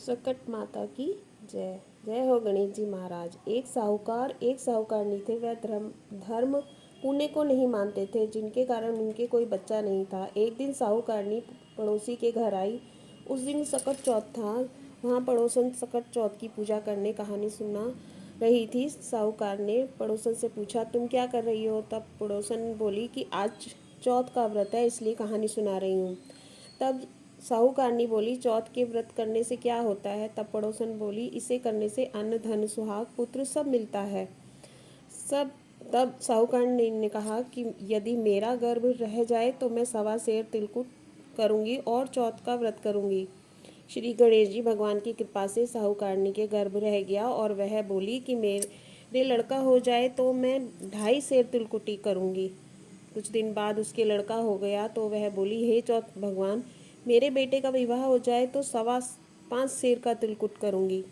सकट माता की जय। जय हो गणेश जी महाराज। एक साहूकारनी थे। वह धर्म पुण्य को नहीं मानते थे, जिनके कारण उनके कोई बच्चा नहीं था। एक दिन साहूकारनी पड़ोसी के घर आई। उस दिन सकट चौथ था। वहाँ पड़ोसन सकट चौथ की पूजा करने कहानी सुना रही थी। साहूकार ने पड़ोसन से पूछा, तुम क्या कर रही हो? तब पड़ोसन बोली कि आज चौथ का व्रत है, इसलिए कहानी सुना रही हूँ। तब साहूकारनी बोली, चौथ के व्रत करने से क्या होता है? तब पड़ोसन बोली, इसे करने से अन्न धन सुहाग पुत्र सब मिलता है। सब तब साहूकारनी ने कहा कि यदि मेरा गर्भ रह जाए तो मैं 1.25 तिलकुट करूंगी और चौथ का व्रत करूंगी। श्री गणेश जी भगवान की कृपा से साहूकारनी के गर्भ रह गया और वह बोली कि मेरे लड़का हो जाए तो मैं 2.5 तिलकुटी करूंगी। कुछ दिन बाद उसके लड़का हो गया तो वह बोली, हे चौथ भगवान, मेरे बेटे का विवाह हो जाए तो 5.25 का तिलकुट करूंगी।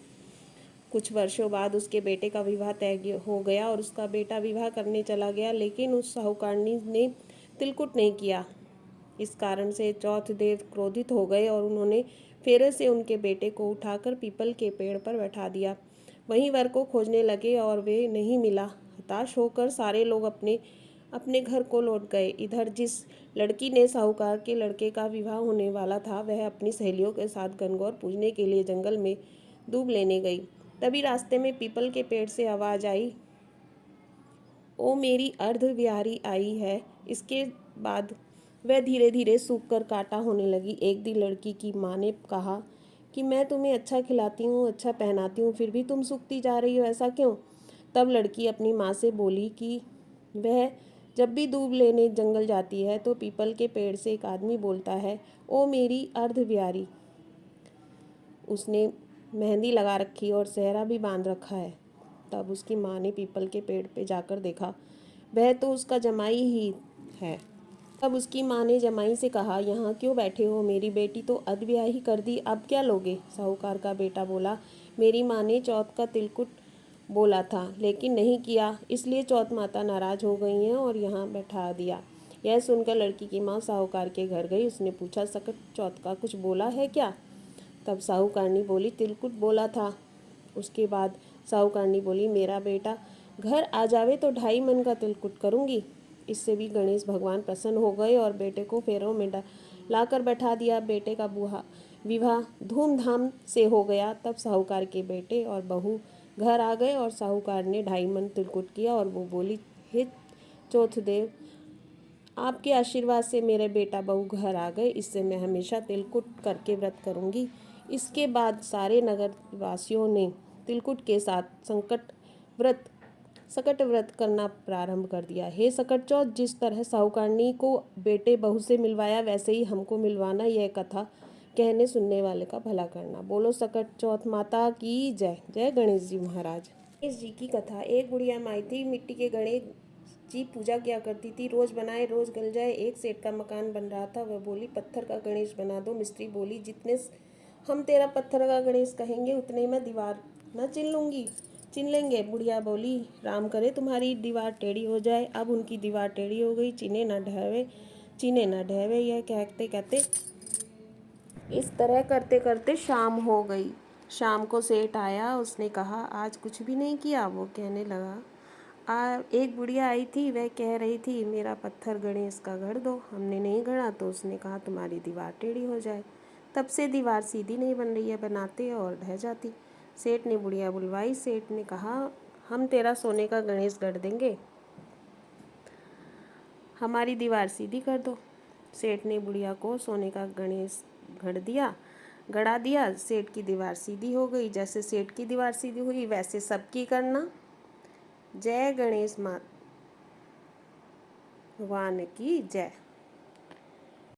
कुछ वर्षों बाद उसके बेटे का विवाह तय हो गया और उसका बेटा विवाह करने चला गया, लेकिन उस साहूकारनी ने तिलकुट नहीं किया। इस कारण से चौथ देव क्रोधित हो गए और उन्होंने फेरे से उनके बेटे को उठाकर पीपल के पेड़ पर बैठा दिया। वहीं वर को खोजने लगे और वे नहीं मिला। हताश होकर सारे लोग अपने अपने घर को लौट गए। इधर जिस लड़की ने साहूकार के लड़के का विवाह होने वाला था, वह अपनी सहेलियों के साथ गणगौर पूजने के लिए जंगल में दूब लेने गई। तभी रास्ते में पीपल के पेड़ से आवाज आई, ओ मेरी अर्धविहारी आई है। इसके बाद वह धीरे धीरे सूख कर कांटा होने लगी। एक दिन लड़की की माँ ने कहा कि मैं तुम्हें अच्छा खिलाती हूँ, अच्छा पहनाती हूँ, फिर भी तुम सूखती जा रही हो, ऐसा क्यों? तब लड़की अपनी माँ से बोली कि वह जब भी दूब लेने जंगल जाती है तो पीपल के पेड़ से एक आदमी बोलता है, ओ मेरी अर्धविहारी। उसने मेहंदी लगा रखी और सेहरा भी बांध रखा है। तब उसकी माँ ने पीपल के पेड़ पे जाकर देखा, वह तो उसका जमाई ही है। तब उसकी माँ ने जमाई से कहा, यहाँ क्यों बैठे हो? मेरी बेटी तो अधब्याही कर दी, अब क्या लोगे? साहूकार का बेटा बोला, मेरी माँ ने चौथ का तिलकुट बोला था लेकिन नहीं किया, इसलिए चौथ माता नाराज हो गई हैं और यहाँ बैठा दिया। यह सुनकर लड़की की माँ साहूकार के घर गई। उसने पूछा, सकट चौथ का कुछ बोला है क्या? तब साहूकारनी बोली, तिलकुट बोला था। उसके बाद साहूकारनी बोली, मेरा बेटा घर आ जावे तो 2.5 मन का तिलकुट करूँगी। इससे भी गणेश भगवान प्रसन्न हो गए और बेटे को फेरों में लाकर बैठा दिया। बेटे का विवाह धूमधाम से हो गया। तब साहूकार के बेटे और बहू घर आ गए और साहूकार ने 2.5 मन तिलकुट किया और वो बोली, हे चौथ देव, आपके आशीर्वाद से मेरे बेटा बहू घर आ गए, इससे मैं हमेशा तिलकुट करके व्रत करूंगी। इसके बाद सारे नगर वासियों ने तिलकुट के साथ सकट व्रत करना प्रारंभ कर दिया। हे सकट चौथ, जिस तरह साहूकारनी को बेटे बहू से मिलवाया, वैसे ही हमको मिलवाना। यह कथा कहने सुनने वाले का भला करना। बोलो सकट चौथ माता की जय। जय गणेश जी महाराज। गणेश जी की कथा। एक बुढ़िया माई थी। मिट्टी के गणेश जी पूजा किया करती थी। रोज बनाए रोज गल जाए। एक सेठ का मकान बन रहा था। वह बोली, पत्थर का गणेश बना दो। मिस्त्री बोली, जितने हम तेरा पत्थर का गणेश कहेंगे उतने मैं दीवार न चिन लेंगे। बुढ़िया बोली, राम करे तुम्हारी दीवार टेढ़ी हो जाए। अब उनकी दीवार टेढ़ी हो गई। चीने न ढहवे। यह कहते कहते इस तरह करते करते शाम हो गई। शाम को सेठ आया। उसने कहा, आज कुछ भी नहीं किया? वो कहने लगा, एक बुढ़िया आई थी, वह कह रही थी, मेरा पत्थर गणेश का गढ़ दो। हमने नहीं गढ़ा तो उसने कहा, तुम्हारी दीवार टेढ़ी हो जाए। तब से दीवार सीधी नहीं बन रही है, बनाते और ढह जाती। सेठ ने बुढ़िया बुलवाई। सेठ ने कहा, हम तेरा सोने का गणेश गढ़ देंगे, हमारी दीवार सीधी कर दो। सेठ ने बुढ़िया को सोने का गणेश गड़ा दिया। सेठ की दीवार सीधी हो गई। जैसे सेठ की दीवार सीधी हुई वैसे सबकी करना। जय गणेश माता भगवान की जय।